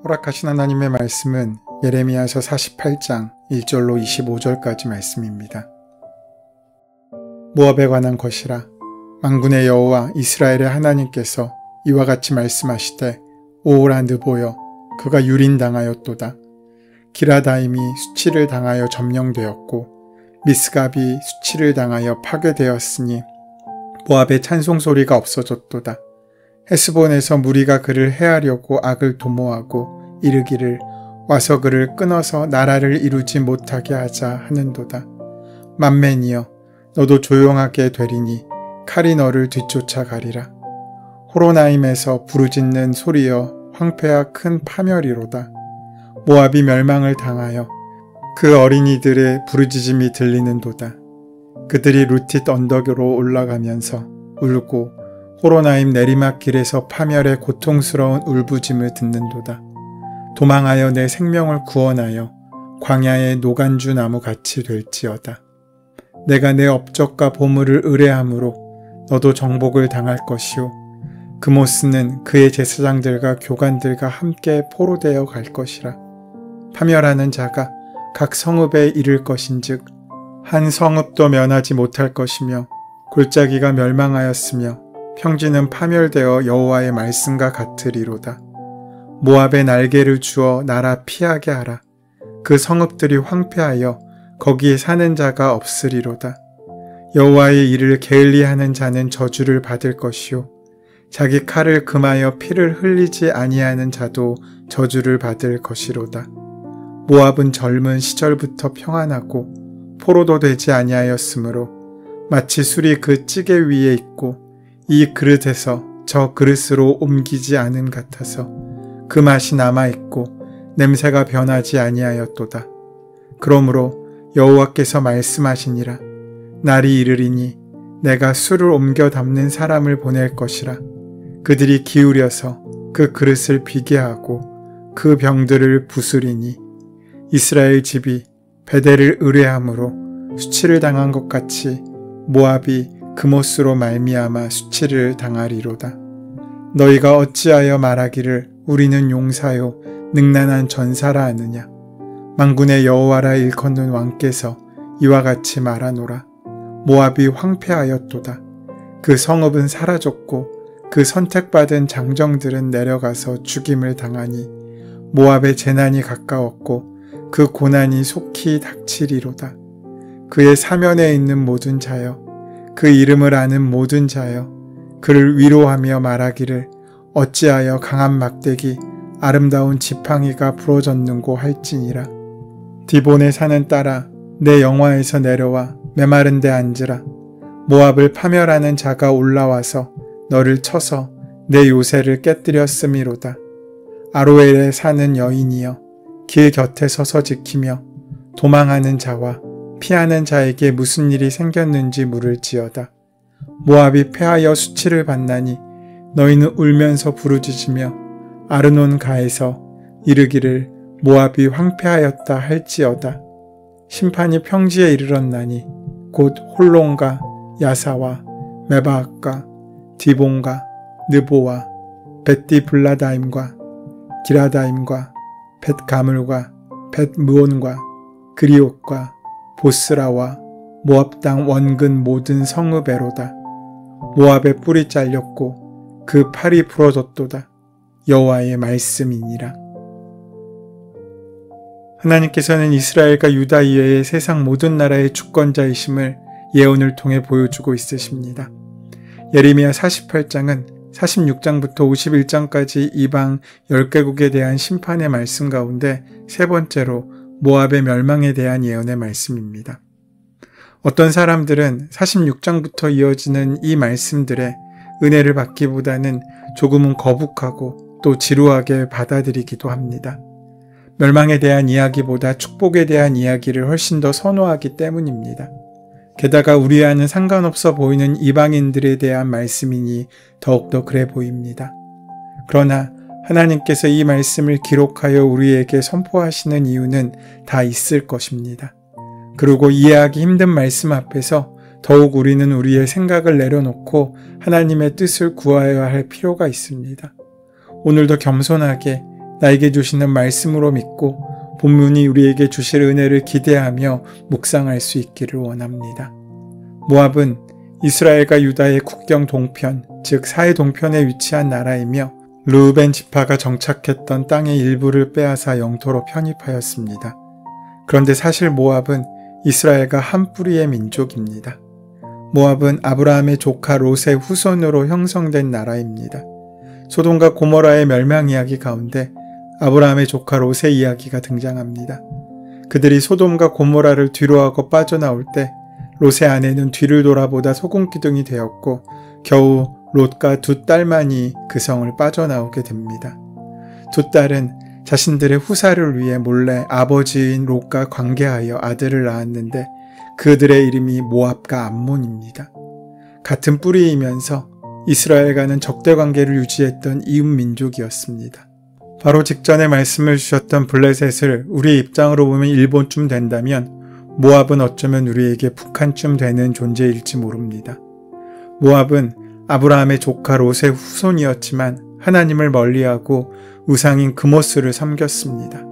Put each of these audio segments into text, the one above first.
허락하신 하나님의 말씀은 예레미야서 48장 1절로 25절까지 말씀입니다. 모압에 관한 것이라. 만군의 여호와 이스라엘의 하나님께서 이와 같이 말씀하시되 오호라 느보여 그가 유린당하였도다. 기라다임이 수치를 당하여 점령되었고 미스갑이 수치를 당하여 파괴되었으니 모압의 찬송소리가 없어졌도다. 헤스본에서 무리가 그를 해하려고 악을 도모하고 이르기를 와서 그를 끊어서 나라를 이루지 못하게 하자 하는도다. 만맨이여 너도 조용하게 되리니 칼이 너를 뒤쫓아가리라. 호로나임에서 부르짖는 소리여 황폐와 큰 파멸이로다. 모압이 멸망을 당하여 그 어린이들의 부르짖음이 들리는도다. 그들이 루틴 언덕으로 올라가면서 울고 호로나임 내리막길에서 파멸의 고통스러운 울부짐을 듣는도다. 도망하여 내 생명을 구원하여 광야의 노간주 나무같이 될지어다. 내가 내 업적과 보물을 의뢰함으로 너도 정복을 당할 것이요 그모스는 그의 제사장들과 교관들과 함께 포로되어 갈 것이라. 파멸하는 자가 각 성읍에 이를 것인즉 한 성읍도 면하지 못할 것이며 골짜기가 멸망하였으며 평지는 파멸되어 여호와의 말씀과 같으리로다. 모압의 날개를 주어 나라 피하게 하라. 그 성읍들이 황폐하여 거기에 사는 자가 없으리로다. 여호와의 일을 게을리하는 자는 저주를 받을 것이요 자기 칼을 금하여 피를 흘리지 아니하는 자도 저주를 받을 것이로다. 모압은 젊은 시절부터 평안하고 포로도 되지 아니하였으므로 마치 술이 그 찌개 위에 있고 이 그릇에서 저 그릇으로 옮기지 않은 같아서 그 맛이 남아있고 냄새가 변하지 아니하였도다. 그러므로 여호와께서 말씀하시니라. 날이 이르리니 내가 술을 옮겨 담는 사람을 보낼 것이라. 그들이 기울여서 그 그릇을 비게 하고 그 병들을 부수리니 이스라엘 집이 베델을 의뢰함으로 수치를 당한 것 같이 모압이 그모스로 말미암아 수치를 당하리로다. 너희가 어찌하여 말하기를 우리는 용사요 능란한 전사라 하느냐. 만군의 여호와라 일컫는 왕께서 이와 같이 말하노라. 모압이 황폐하였도다. 그 성읍은 사라졌고 그 선택받은 장정들은 내려가서 죽임을 당하니 모압의 재난이 가까웠고 그 고난이 속히 닥치리로다. 그의 사면에 있는 모든 자여 그 이름을 아는 모든 자여 그를 위로하며 말하기를 어찌하여 강한 막대기 아름다운 지팡이가 부러졌는고 할지니라. 디본의 산은 따라 내 영화에서 내려와 메마른 데 앉으라. 모압을 파멸하는 자가 올라와서 너를 쳐서 내 요새를 깨뜨렸음이로다. 아로엘에 사는 여인이여 길 곁에 서서 지키며 도망하는 자와 피하는 자에게 무슨 일이 생겼는지 물을지어다. 모압이 패하여 수치를 받나니 너희는 울면서 부르짖으며 아르논 가에서 이르기를 모압이 황폐하였다 할지어다. 심판이 평지에 이르렀나니 곧 홀론과 야사와 메바악과 디본과 느보와 벳디블라다임과 기라다임과 벳가물과 벳무온과 그리옷과 보스라와 모압 땅 원근 모든 성읍에로다. 모압의 뿔이 잘렸고 그 팔이 부러졌도다. 여호와의 말씀이니라. 하나님께서는 이스라엘과 유다 이외의 세상 모든 나라의 주권자이심을 예언을 통해 보여주고 있으십니다. 예레미야 48장은 46장부터 51장까지 이방 10개국에 대한 심판의 말씀 가운데 세 번째로 모압의 멸망에 대한 예언의 말씀입니다. 어떤 사람들은 46장부터 이어지는 이 말씀들에 은혜를 받기보다는 조금은 거북하고 또 지루하게 받아들이기도 합니다. 멸망에 대한 이야기보다 축복에 대한 이야기를 훨씬 더 선호하기 때문입니다. 게다가 우리와는 상관없어 보이는 이방인들에 대한 말씀이니 더욱더 그래 보입니다. 그러나 하나님께서 이 말씀을 기록하여 우리에게 선포하시는 이유는 다 있을 것입니다. 그리고 이해하기 힘든 말씀 앞에서 더욱 우리는 우리의 생각을 내려놓고 하나님의 뜻을 구하여야 할 필요가 있습니다. 오늘도 겸손하게 나에게 주시는 말씀으로 믿고 본문이 우리에게 주실 은혜를 기대하며 묵상할 수 있기를 원합니다. 모압은 이스라엘과 유다의 국경 동편, 즉 사해 동편에 위치한 나라이며 르우벤 지파가 정착했던 땅의 일부를 빼앗아 영토로 편입하였습니다. 그런데 사실 모압은 이스라엘과 한 뿌리의 민족입니다. 모압은 아브라함의 조카 롯의 후손으로 형성된 나라입니다. 소돔과 고모라의 멸망 이야기 가운데 아브라함의 조카 롯의 이야기가 등장합니다. 그들이 소돔과 고모라를 뒤로하고 빠져나올 때 롯의 아내는 뒤를 돌아보다 소금기둥이 되었고 겨우 롯과 두 딸만이 그 성을 빠져나오게 됩니다. 두 딸은 자신들의 후사를 위해 몰래 아버지인 롯과 관계하여 아들을 낳았는데 그들의 이름이 모압과 암몬입니다. 같은 뿌리이면서 이스라엘과는 적대관계를 유지했던 이웃민족이었습니다. 바로 직전에 말씀을 주셨던 블레셋을 우리의 입장으로 보면 일본쯤 된다면 모압은 어쩌면 우리에게 북한쯤 되는 존재일지 모릅니다. 모압은 아브라함의 조카 롯의 후손이었지만 하나님을 멀리하고 우상인 그모스를 섬겼습니다.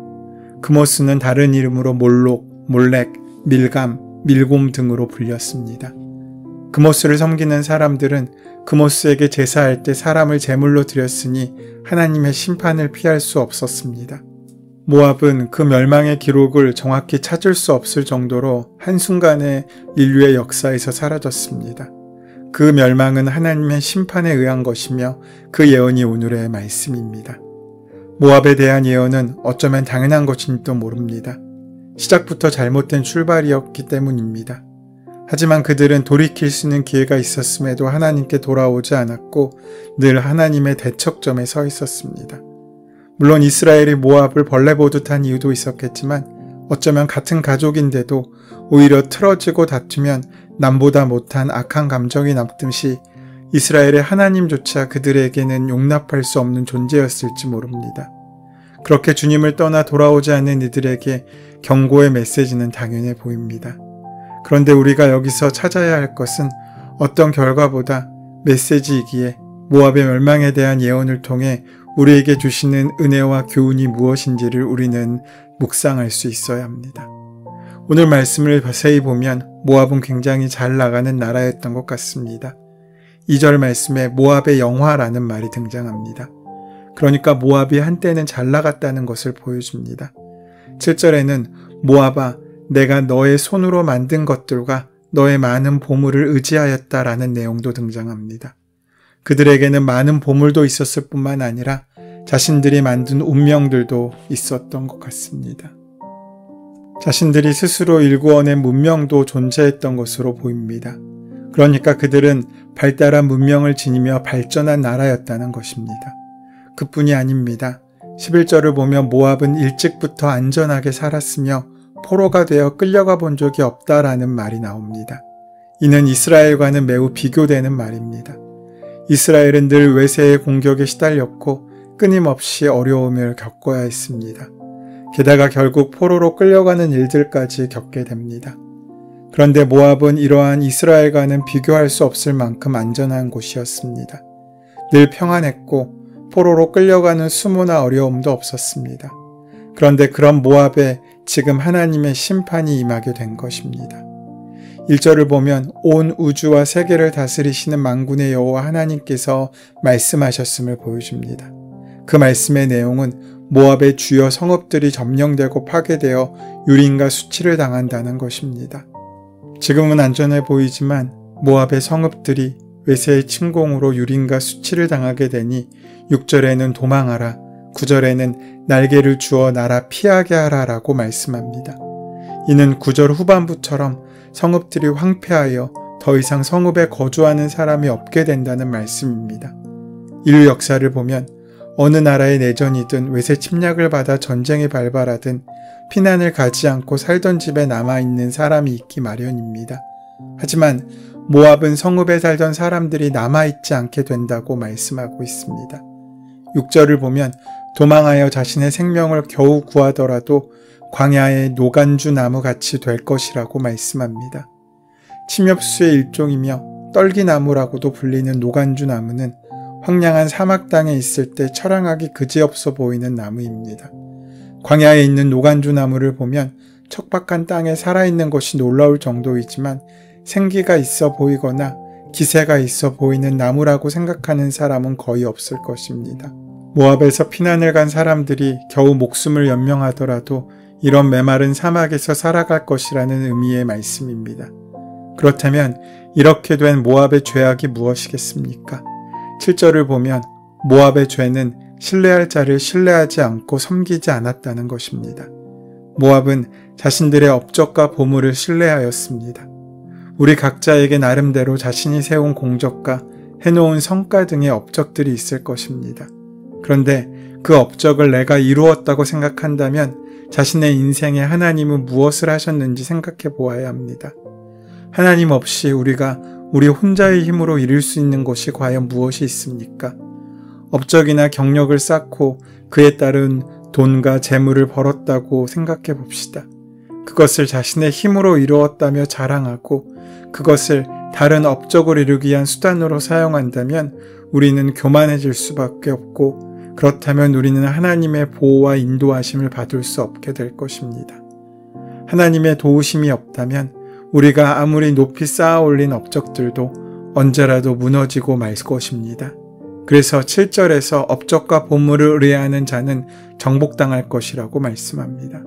그모스는 다른 이름으로 몰록, 몰렉, 밀감, 밀곰 등으로 불렸습니다. 그모스를 섬기는 사람들은 그모스에게 제사할 때 사람을 제물로 드렸으니 하나님의 심판을 피할 수 없었습니다. 모압은 그 멸망의 기록을 정확히 찾을 수 없을 정도로 한순간에 인류의 역사에서 사라졌습니다. 그 멸망은 하나님의 심판에 의한 것이며 그 예언이 오늘의 말씀입니다. 모압에 대한 예언은 어쩌면 당연한 것인지도 모릅니다. 시작부터 잘못된 출발이었기 때문입니다. 하지만 그들은 돌이킬 수 있는 기회가 있었음에도 하나님께 돌아오지 않았고 늘 하나님의 대척점에 서 있었습니다. 물론 이스라엘이 모압을 벌레 보듯 한 이유도 있었겠지만 어쩌면 같은 가족인데도 오히려 틀어지고 다투면 남보다 못한 악한 감정이 남듯이 이스라엘의 하나님조차 그들에게는 용납할 수 없는 존재였을지 모릅니다. 그렇게 주님을 떠나 돌아오지 않는 이들에게 경고의 메시지는 당연해 보입니다. 그런데 우리가 여기서 찾아야 할 것은 어떤 결과보다 메시지이기에 모압의 멸망에 대한 예언을 통해 우리에게 주시는 은혜와 교훈이 무엇인지를 우리는 묵상할 수 있어야 합니다. 오늘 말씀을 자세히 보면 모압은 굉장히 잘 나가는 나라였던 것 같습니다. 2절 말씀에 모압의 영화라는 말이 등장합니다. 그러니까 모압이 한때는 잘 나갔다는 것을 보여줍니다. 7절에는 모압아 내가 너의 손으로 만든 것들과 너의 많은 보물을 의지하였다라는 내용도 등장합니다. 그들에게는 많은 보물도 있었을 뿐만 아니라 자신들이 만든 운명들도 있었던 것 같습니다. 자신들이 스스로 일구어낸 문명도 존재했던 것으로 보입니다. 그러니까 그들은 발달한 문명을 지니며 발전한 나라였다는 것입니다. 그뿐이 아닙니다. 11절을 보면 모압은 일찍부터 안전하게 살았으며 포로가 되어 끌려가 본 적이 없다라는 말이 나옵니다. 이는 이스라엘과는 매우 비교되는 말입니다. 이스라엘은 늘 외세의 공격에 시달렸고 끊임없이 어려움을 겪어야 했습니다. 게다가 결국 포로로 끌려가는 일들까지 겪게 됩니다. 그런데 모압은 이러한 이스라엘과는 비교할 수 없을 만큼 안전한 곳이었습니다. 늘 평안했고 포로로 끌려가는 수모나 어려움도 없었습니다. 그런데 그런 모압에 지금 하나님의 심판이 임하게 된 것입니다. 1절을 보면 온 우주와 세계를 다스리시는 만군의 여호와 하나님께서 말씀하셨음을 보여줍니다. 그 말씀의 내용은 모압의 주요 성읍들이 점령되고 파괴되어 유린과 수치를 당한다는 것입니다. 지금은 안전해 보이지만 모압의 성읍들이 외세의 침공으로 유린과 수치를 당하게 되니 6절에는 도망하라, 9절에는 날개를 주어 날아 피하게 하라라고 말씀합니다. 이는 9절 후반부처럼 성읍들이 황폐하여 더 이상 성읍에 거주하는 사람이 없게 된다는 말씀입니다. 인류 역사를 보면 어느 나라의 내전이든 외세 침략을 받아 전쟁이 발발하든 피난을 가지 않고 살던 집에 남아있는 사람이 있기 마련입니다. 하지만 모압은 성읍에 살던 사람들이 남아있지 않게 된다고 말씀하고 있습니다. 6절을 보면 도망하여 자신의 생명을 겨우 구하더라도 광야의 노간주 나무 같이 될 것이라고 말씀합니다. 침엽수의 일종이며 떨기나무라고도 불리는 노간주 나무는 황량한 사막 땅에 있을 때 처량하기 그지없어 보이는 나무입니다. 광야에 있는 노간주 나무를 보면 척박한 땅에 살아있는 것이 놀라울 정도이지만 생기가 있어 보이거나 기세가 있어 보이는 나무라고 생각하는 사람은 거의 없을 것입니다. 모압에서 피난을 간 사람들이 겨우 목숨을 연명하더라도 이런 메마른 사막에서 살아갈 것이라는 의미의 말씀입니다. 그렇다면 이렇게 된 모압의 죄악이 무엇이겠습니까? 7절을 보면 모압의 죄는 신뢰할 자를 신뢰하지 않고 섬기지 않았다는 것입니다. 모압은 자신들의 업적과 보물을 신뢰하였습니다. 우리 각자에게 나름대로 자신이 세운 공적과 해놓은 성과 등의 업적들이 있을 것입니다. 그런데 그 업적을 내가 이루었다고 생각한다면 자신의 인생에 하나님은 무엇을 하셨는지 생각해 보아야 합니다. 하나님 없이 우리가 우리 혼자의 힘으로 이룰 수 있는 것이 과연 무엇이 있습니까? 업적이나 경력을 쌓고 그에 따른 돈과 재물을 벌었다고 생각해 봅시다. 그것을 자신의 힘으로 이루었다며 자랑하고 그것을 다른 업적을 이루기 위한 수단으로 사용한다면 우리는 교만해질 수밖에 없고 그렇다면 우리는 하나님의 보호와 인도하심을 받을 수 없게 될 것입니다. 하나님의 도우심이 없다면 우리가 아무리 높이 쌓아 올린 업적들도 언제라도 무너지고 말 것입니다. 그래서 7절에서 업적과 보물을 의뢰하는 자는 정복당할 것이라고 말씀합니다.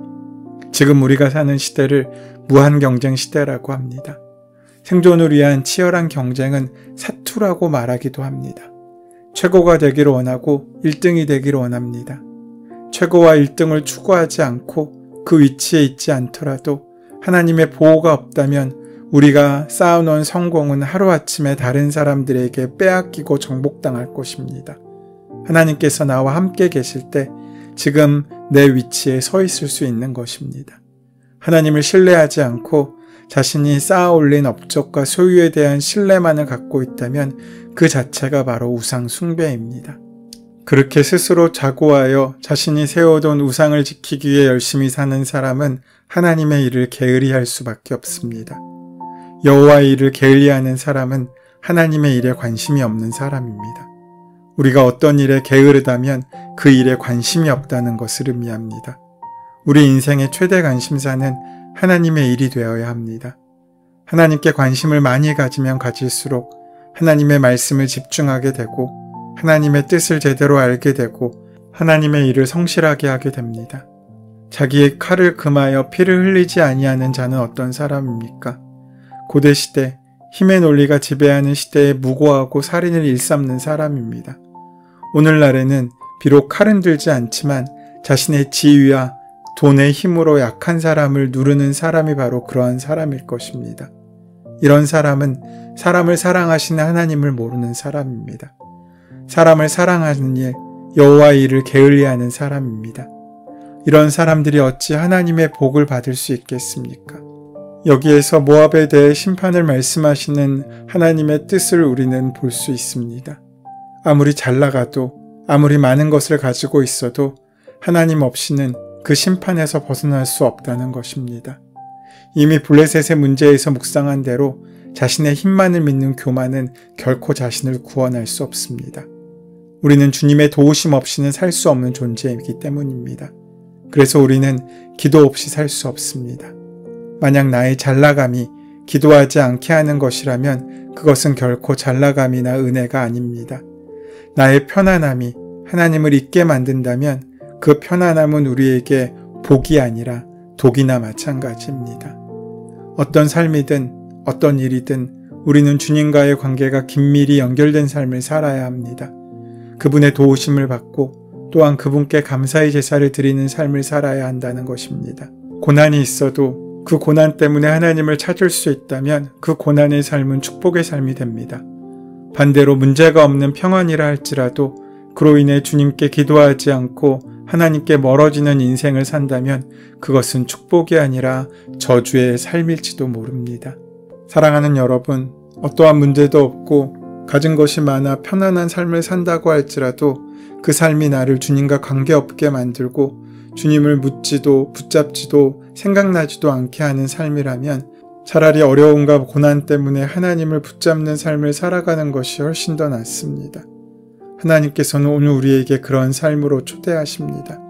지금 우리가 사는 시대를 무한경쟁 시대라고 합니다. 생존을 위한 치열한 경쟁은 사투라고 말하기도 합니다. 최고가 되기를 원하고 1등이 되기를 원합니다. 최고와 1등을 추구하지 않고 그 위치에 있지 않더라도 하나님의 보호가 없다면 우리가 쌓아놓은 성공은 하루아침에 다른 사람들에게 빼앗기고 정복당할 것입니다. 하나님께서 나와 함께 계실 때 지금 내 위치에 서 있을 수 있는 것입니다. 하나님을 신뢰하지 않고 자신이 쌓아 올린 업적과 소유에 대한 신뢰만을 갖고 있다면 그 자체가 바로 우상 숭배입니다. 그렇게 스스로 자고하여 자신이 세워둔 우상을 지키기 위해 열심히 사는 사람은 하나님의 일을 게으리할 수밖에 없습니다. 여호와의 일을 게을리하는 사람은 하나님의 일에 관심이 없는 사람입니다. 우리가 어떤 일에 게으르다면 그 일에 관심이 없다는 것을 의미합니다. 우리 인생의 최대 관심사는 하나님의 일이 되어야 합니다. 하나님께 관심을 많이 가지면 가질수록 하나님의 말씀을 집중하게 되고 하나님의 뜻을 제대로 알게 되고 하나님의 일을 성실하게 하게 됩니다. 자기의 칼을 금하여 피를 흘리지 아니하는 자는 어떤 사람입니까? 고대시대 힘의 논리가 지배하는 시대에 무고하고 살인을 일삼는 사람입니다. 오늘날에는 비록 칼은 들지 않지만 자신의 지위와 돈의 힘으로 약한 사람을 누르는 사람이 바로 그러한 사람일 것입니다. 이런 사람은 사람을 사랑하시는 하나님을 모르는 사람입니다. 사람을 사랑하는 일, 여호와의 일을 게을리하는 사람입니다. 이런 사람들이 어찌 하나님의 복을 받을 수 있겠습니까? 여기에서 모압에 대해 심판을 말씀하시는 하나님의 뜻을 우리는 볼 수 있습니다. 아무리 잘 나가도 아무리 많은 것을 가지고 있어도 하나님 없이는 그 심판에서 벗어날 수 없다는 것입니다. 이미 블레셋의 문제에서 묵상한 대로 자신의 힘만을 믿는 교만은 결코 자신을 구원할 수 없습니다. 우리는 주님의 도우심 없이는 살 수 없는 존재이기 때문입니다. 그래서 우리는 기도 없이 살 수 없습니다. 만약 나의 잘나감이 기도하지 않게 하는 것이라면 그것은 결코 잘나감이나 은혜가 아닙니다. 나의 편안함이 하나님을 잊게 만든다면 그 편안함은 우리에게 복이 아니라 독이나 마찬가지입니다. 어떤 삶이든 어떤 일이든 우리는 주님과의 관계가 긴밀히 연결된 삶을 살아야 합니다. 그분의 도우심을 받고 또한 그분께 감사의 제사를 드리는 삶을 살아야 한다는 것입니다. 고난이 있어도 그 고난 때문에 하나님을 찾을 수 있다면 그 고난의 삶은 축복의 삶이 됩니다. 반대로 문제가 없는 평안이라 할지라도 그로 인해 주님께 기도하지 않고 하나님께 멀어지는 인생을 산다면 그것은 축복이 아니라 저주의 삶일지도 모릅니다. 사랑하는 여러분, 어떠한 문제도 없고 가진 것이 많아 편안한 삶을 산다고 할지라도 그 삶이 나를 주님과 관계없게 만들고 주님을 묻지도 붙잡지도 생각나지도 않게 하는 삶이라면 차라리 어려움과 고난 때문에 하나님을 붙잡는 삶을 살아가는 것이 훨씬 더 낫습니다. 하나님께서는 오늘 우리에게 그런 삶으로 초대하십니다.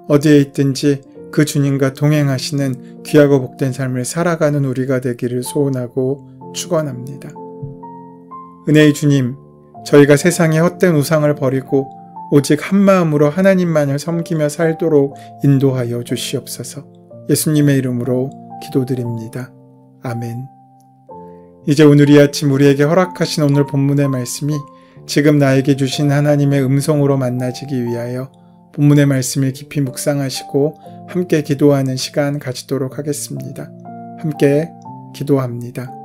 어디에 있든지 그 주님과 동행하시는 귀하고 복된 삶을 살아가는 우리가 되기를 소원하고 축원합니다. 은혜의 주님, 저희가 세상의 헛된 우상을 버리고 오직 한마음으로 하나님만을 섬기며 살도록 인도하여 주시옵소서. 예수님의 이름으로 기도드립니다. 아멘. 이제 오늘 이 아침 우리에게 허락하신 오늘 본문의 말씀이 지금 나에게 주신 하나님의 음성으로 만나지기 위하여 본문의 말씀을 깊이 묵상하시고 함께 기도하는 시간 가지도록 하겠습니다. 함께 기도합니다.